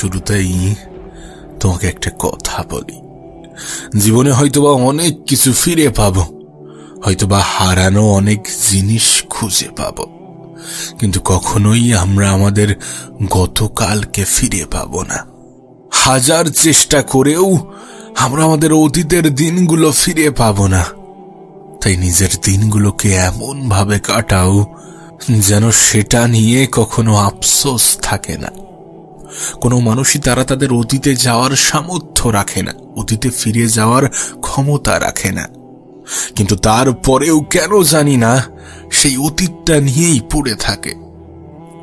শুরুতেই তোমাকে একটা কথা বলি, জীবনে হয়তোবা অনেক কিছু ফিরে পাবো, হয়তোবা হারানো অনেক জিনিস খুঁজে পাবো, কিন্তু কখনোই আমরা আমাদের গতকালকে ফিরে পাবো না। হাজার চেষ্টা করেও আমরা আমাদের অতীতের দিনগুলো ফিরে পাবো না। তাই নিজের দিনগুলোকে এমন ভাবে কাটাও যেন সেটা নিয়ে কখনো আফসোস থাকে না। কোনো মানুষই তাদের অতীতে যাওয়ার সামর্থ্য রাখে না, অতীতে ফিরে যাওয়ার ক্ষমতা রাখে না, কিন্তু তারপরেও কেন জানি না সেই অতীতটা নিয়েই পড়ে থাকে।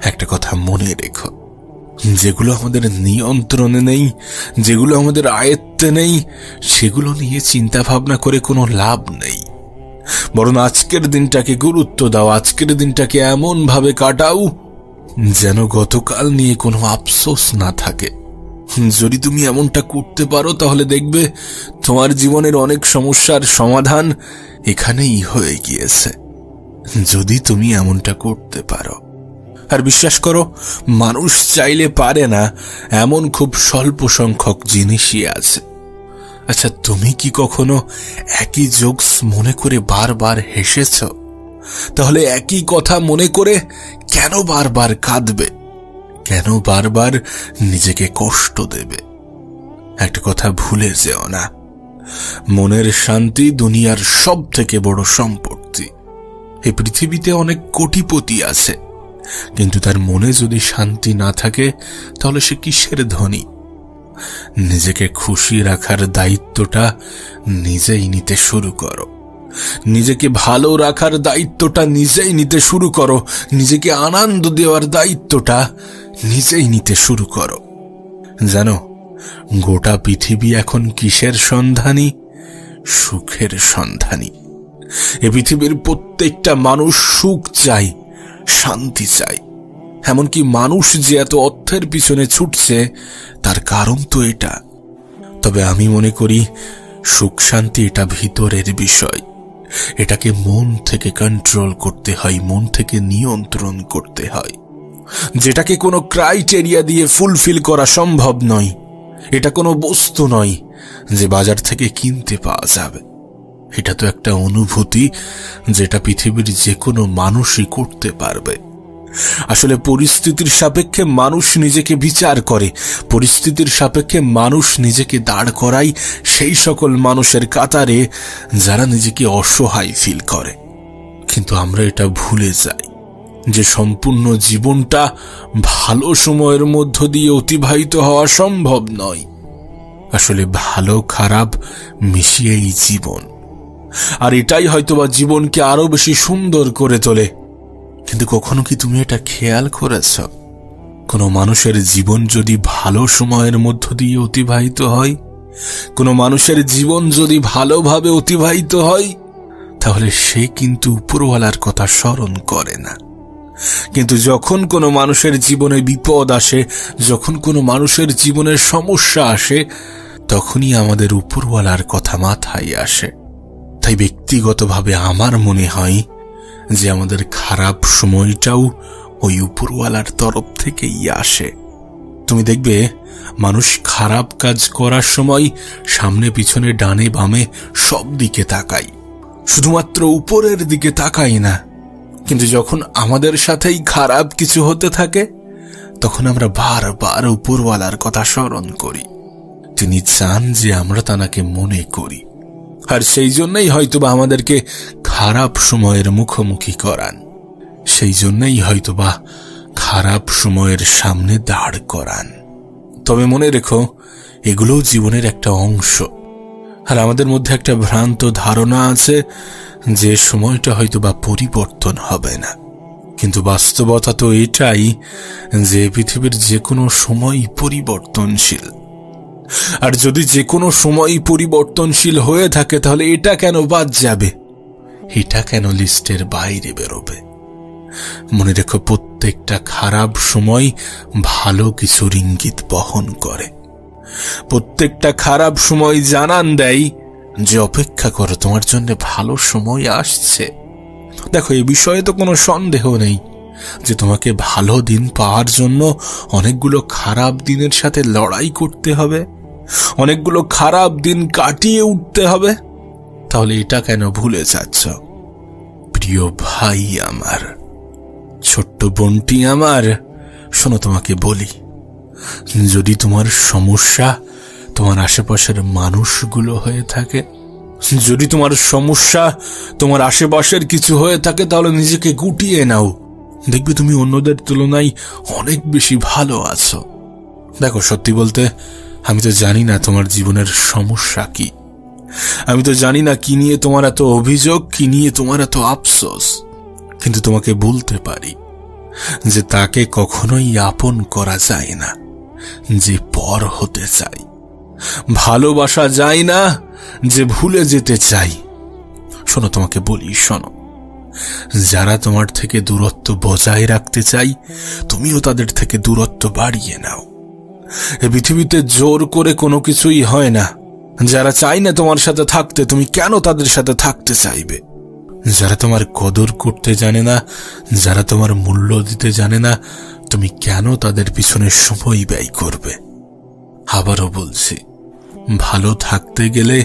একটা কথা মনে রেখো, যেগুলো আমাদের নিয়ন্ত্রণে নেই, যেগুলো আমাদের আয়ত্তে নেই, সেগুলো নিয়ে চিন্তা ভাবনা করে কোনো লাভ নেই। বরং আজকের দিনটাকে গুরুত্ব দাও, আজকের দিনটাকে এমন ভাবে কাটাও যেন গতকাল নিয়ে কোনো আফসোস না থাকে। যদি তুমি এমনটা করতে পারো তাহলে দেখবে তোমার জীবনের অনেক সমস্যার সমাধান এখানেই হয়ে গিয়েছে, যদি তুমি এমনটা করতে পারো। আর বিশ্বাস করো, মানুষ চাইলে পারে না এমন খুব স্বল্প সংখ্যক জিনিসই আছে। আচ্ছা, তুমি কি কখনো একই জোকস মনে করে বারবার হেসেছ? তাহলে একই কথা মনে করে কেন বারবার কাঁদবে, কেন বারবার নিজেকে কষ্ট দেবে? একটা কথা ভুলে যেও না, মনের শান্তি দুনিয়ার সব থেকে বড় সম্পত্তি। এই পৃথিবীতে অনেক কোটিপতি আছে, কিন্তু তার মনে যদি শান্তি না থাকে তাহলে সে কিসের ধনী? নিজেকে খুশি রাখার দায়িত্বটা নিজেই নিতে শুরু করো, নিজেকে ভালো রাখার দায়িত্বটা নিজেই নিতে শুরু করো, নিজেকে আনন্দ দেওয়ার দায়িত্বটা নিজেই নিতে শুরু করো। জানো, গোটা পৃথিবী এখন কিসের সন্ধানী? সুখের সন্ধানী। এ পৃথিবীর প্রত্যেকটা মানুষ সুখ চায়, শান্তি চায়। এমনকি মানুষ যে এত অর্থের পিছনে ছুটছে তার কারণ তো এটা। তবে আমি মনে করি সুখ শান্তি এটা ভিতরের বিষয়, এটাকে মন থেকে কন্ট্রোল করতে হয়, মন থেকে নিয়ন্ত্রণ করতে হয়, যেটাকে কোনো ক্রাইটেরিয়া দিয়ে ফুলফিল করা সম্ভব নয়। এটা কোনো বস্তু নয় যে বাজার থেকে কিনতে পাওয়া যাবে। এটা তো একটা অনুভূতি যেটা পৃথিবীর যে কোনো মানুষই করতে পারবে। আসলে পরিস্থিতির সাপেক্ষে মানুষ নিজেকে বিচার করে, পরিস্থিতির সাপেক্ষে মানুষ নিজেকে দাঁড় করায় সেই সকল মানুষের কাতারে যারা নিজেকে অসহায় ফিল করে। কিন্তু আমরা এটা ভুলে যাই যে সম্পূর্ণ জীবনটা ভালো সময়ের মধ্য দিয়ে অতিবাহিত হওয়া সম্ভব নয়। আসলে ভালো খারাপ মিশিয়েই জীবন, আর এটাই হয়তোবা জীবনকে আরো বেশি সুন্দর করে তোলে। কিন্তু কখনো কি তুমি এটা খেয়াল করেছ, কোনো মানুষের জীবন যদি ভালো সময়ের মধ্য দিয়ে অতিবাহিত হয়, কোনো মানুষের জীবন যদি ভালোভাবে অতিবাহিত হয়, তাহলে সে কিন্তু উপরওয়ালার কথা স্মরণ করে না। কিন্তু যখন কোনো মানুষের জীবনে বিপদ আসে, যখন কোনো মানুষের জীবনের সমস্যা আসে, তখনই আমাদের উপরওয়ালার কথা মাথায় আসে। তাই ব্যক্তিগতভাবে আমার মনে হয় যে আমাদের খারাপ সময়টাও ওই উপরওয়ালার তরফ থেকেই আসে। তুমি দেখবে মানুষ খারাপ কাজ করার সময় সামনে পিছনে ডানে বামে সব দিকে তাকায়, শুধুমাত্র উপরের দিকে তাকাই না। কিন্তু যখন আমাদের সাথেই খারাপ কিছু হতে থাকে তখন আমরা বারবার উপরওয়ালার কথা স্মরণ করি। তিনি চান যে আমরা তাকে মনে করি, আর সেই জন্যই হয়তোবা আমাদেরকে খারাপ সময়ের মুখোমুখি করান, সেই জন্যই হয়তোবা খারাপ সময়ের সামনে দাঁড় করান। তবে মনে রেখো, এগুলোও জীবনের একটা অংশ। আর আমাদের মধ্যে একটা ভ্রান্ত ধারণা আছে যে সময়টা হয়তোবা পরিবর্তন হবে না, কিন্তু বাস্তবতা তো এটাই যে পৃথিবীর যে কোনো সময় পরিবর্তনশীল। আর যদি যে কোনো সময় পরিবর্তনশীল হয়ে থাকে তাহলে এটা কেন বাদ যাবে, এটা কেন লিস্টের বাইরে বেরোবে? মনে রেখো, প্রত্যেকটা খারাপ সময় ভালো কিছুর ইঙ্গিত বহন করে। প্রত্যেকটা খারাপ সময় জানান দেয় যে অপেক্ষা করো, তোমার জন্য ভালো সময় আসছে। দেখো, এই বিষয়ে তো কোনো সন্দেহ নেই যে তোমাকে ভালো দিন পাওয়ার জন্য অনেকগুলো খারাপ দিনের সাথে লড়াই করতে হবে, অনেকগুলো খারাপ দিন কাটিয়ে উঠতে হবে? তাহলে এটা কেন ভুলে যাচ্ছ? প্রিয় ভাই আমার, ছোট্ট বোনটি আমার, শোনো, তোমাকে বলি, যদি তোমার সমস্যা তোমার আশেপাশের মানুষগুলো হয়ে থাকে, যদি তোমার সমস্যা তোমার আশেপাশের কিছু হয়ে থাকে, তাহলে নিজেকে গুটিয়ে নাও। দেখবে তুমি অন্যদের তুলনায় অনেক বেশি ভালো আছো। দেখো, সত্যি বলতে আমি তো জানি না তোমার জীবনের সমস্যা কি, আমি তো জানি না কি নিয়ে তোমার এত অভিযোগ, কি নিয়ে তোমার এত আফসোস, কিন্তু তোমাকে বলতে পারি যে তাকে কখনোই আপন করা যায় না যে পর হতে চাই, ভালোবাসা যায় না যে ভুলে যেতে চাই। শোনো, তোমাকে বলি, শোনো, যারা তোমার থেকে দূরত্ব বজায় রাখতে চাই, তুমিও তাদের থেকে দূরত্ব বাড়িয়ে নাও। এই পৃথিবীতে জোর করে কোনো কিছুই হয় না। যারা চাই না তোমার সাথে থাকতে, তুমি কেন তাদের সাথে থাকতে চাইবে? যারা তোমার কদর করতে জানে না, যারা তোমার মূল্য দিতে জানে না, তুমি কেন তাদের পিছনে সময় ব্যয় করবে? আবারও বলছি, ভালো থাকতে গেলে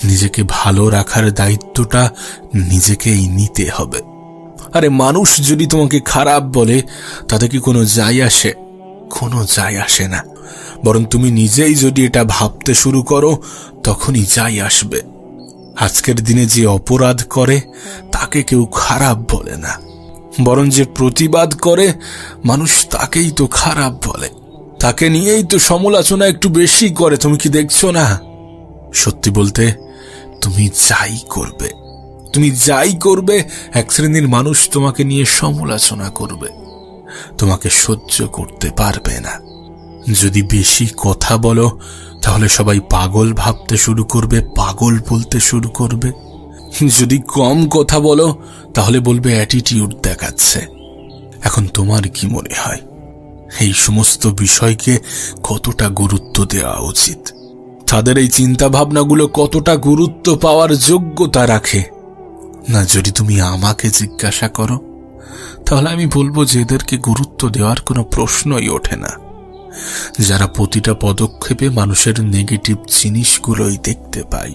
নিজেকে ভালো রাখার দায়িত্বটা নিজেকেই নিতে হবে। আরে মানুষ যদি তোমাকে খারাপ বলে তাতে কি কোনো যায় আসে? কোনো যায় আসে না। বরং তুমি নিজেই যদি এটা ভাবতে শুরু করো, তখনই যায় আসবে। আজকের দিনে যে অপরাধ করে তাকে কেউ খারাপ বলে না, বরং যে প্রতিবাদ করে মানুষ তাকেই তো খারাপ বলে, তাকে নিয়েই তো সমালোচনা একটু বেশি করে। তুমি কি দেখছো না? সত্যি বলতে, তুমি যাই করবে এক শ্রেণীর মানুষ তোমাকে নিয়ে সমালোচনা করবে, তোমাকে সহ্য করতে পারবে না। যদি বেশি কথা বলো তাহলে সবাই পাগল ভাবতে শুরু করবে, পাগল বলতে শুরু করবে। যদি কম কথা বলো তাহলে বলবে অ্যাটিটিউড দেখাচ্ছে। এখন তোমার কি মনে হয়, এই সমস্ত বিষয়কে কতটা গুরুত্ব দেওয়া উচিত? তাদের এই চিন্তা ভাবনাগুলো কতটা গুরুত্ব পাওয়ার যোগ্যতা রাখে? না, যদি তুমি আমাকে জিজ্ঞাসা করো তাহলে আমি বলবো যে এদেরকে গুরুত্ব দেওয়ার কোনো প্রশ্নই ওঠে না। যারা প্রতিটা পদক্ষেপে মানুষের নেগেটিভ জিনিসগুলোই দেখতে পায়,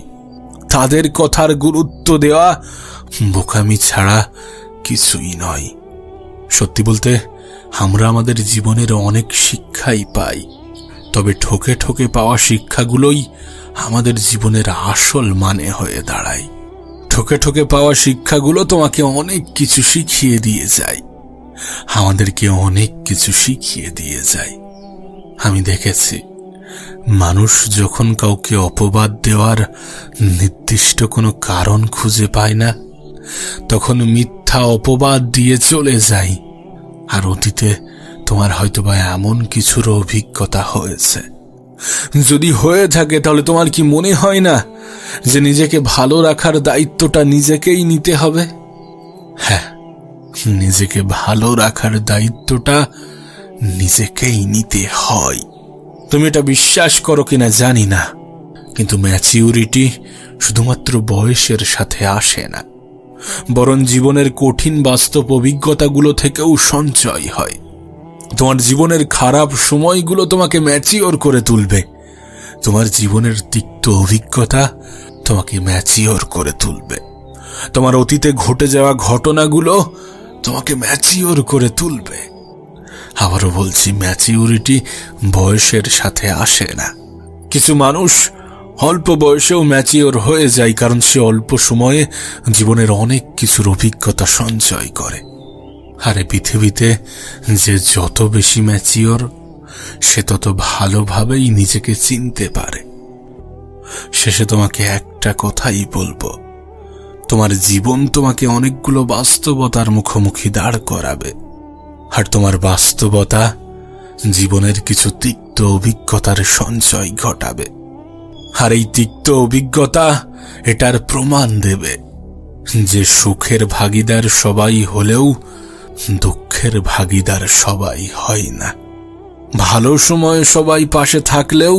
তাদের কথার গুরুত্ব দেওয়া বোকামি ছাড়া কিছুই নয়। সত্যি বলতে, আমরা আমাদের জীবনের অনেক শিক্ষাই পাই, তবে ঠকে ঠকে পাওয়া শিক্ষাগুলোই আমাদের জীবনের আসল মানে হয়ে দাঁড়ায়। ঠকে ঠকে পাওয়া শিক্ষাগুলো তোমাকে অনেক কিছু শিখিয়ে দিয়ে যায়, আমাদেরকে অনেক কিছু শিখিয়ে দিয়ে যায়। আমি দেখেছি, মানুষ যখন কাউকে অপবাদ দেওয়ার নির্দিষ্ট কোনো কারণ খুঁজে পায় না, তখন মিথ্যা অপবাদ দিয়ে চলে যায়। আর অতীতে তোমার হয়তোবা এমন কিছুর অভিজ্ঞতা হয়েছে। যদি হয়ে থাকে তাহলে তোমার কি মনে হয় না যে নিজেকে ভালো রাখার দায়িত্বটা নিজেকেই নিতে হবে? হ্যাঁ, নিজেকে ভালো রাখার দায়িত্বটা নিজেকেই নিতে হয়। তুমি এটা বিশ্বাস করো কিনা জানি না, কিন্তু ম্যাচিউরিটি শুধুমাত্র বয়সের সাথে আসে না, বরং জীবনের কঠিন বাস্তব অভিজ্ঞতাগুলো থেকেও সঞ্চয় হয়। তোমার জীবনের খারাপ সময়গুলো তোমাকে ম্যাচিওর করে তুলবে, তোমার জীবনের তিক্ত অভিজ্ঞতা তোমাকে ম্যাচিওর করে তুলবে, তোমার অতীতে ঘটে যাওয়া ঘটনাগুলো তোমাকে ম্যাচিওর করে তুলবে। আবারও বলছি, ম্যাচিউরিটি বয়সের সাথে আসে না। কিছু মানুষ অল্প বয়সেও ম্যাচিওর হয়ে যায়, কারণ সে অল্প সময়ে জীবনের অনেক কিছুর অভিজ্ঞতা সঞ্চয় করে। আরে পৃথিবীতে যে যত বেশি ম্যাচিওর, সে তত ভালোভাবেই নিজেকে চিনতে পারে। শেষে তোমাকে একটা কথাই বলবো, তোমার জীবন তোমাকে অনেকগুলো বাস্তবতার মুখোমুখি দাঁড় করাবে, আর তোমার বাস্তবতা জীবনের কিছু তিক্ত অভিজ্ঞতার সঞ্চয় ঘটাবে। আর এই তিক্ত অভিজ্ঞতা এটার প্রমাণ দেবে যে সুখের ভাগিদার সবাই হলেও দুঃখের ভাগিদার সবাই হয় না। ভালো সময়ে সবাই পাশে থাকলেও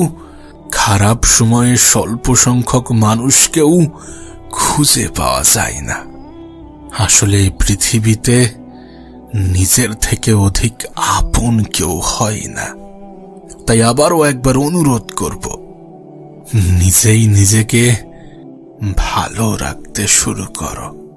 খারাপ সময়ে স্বল্প সংখ্যক মানুষকেও খুঁজে পাওয়া যায় না। আসলে পৃথিবীতে নিজের থেকে অধিক আপন কেউ হয় না। তাই আবারও একবার অনুরোধ করব, নিজেই নিজেকে ভালো রাখতে শুরু করো।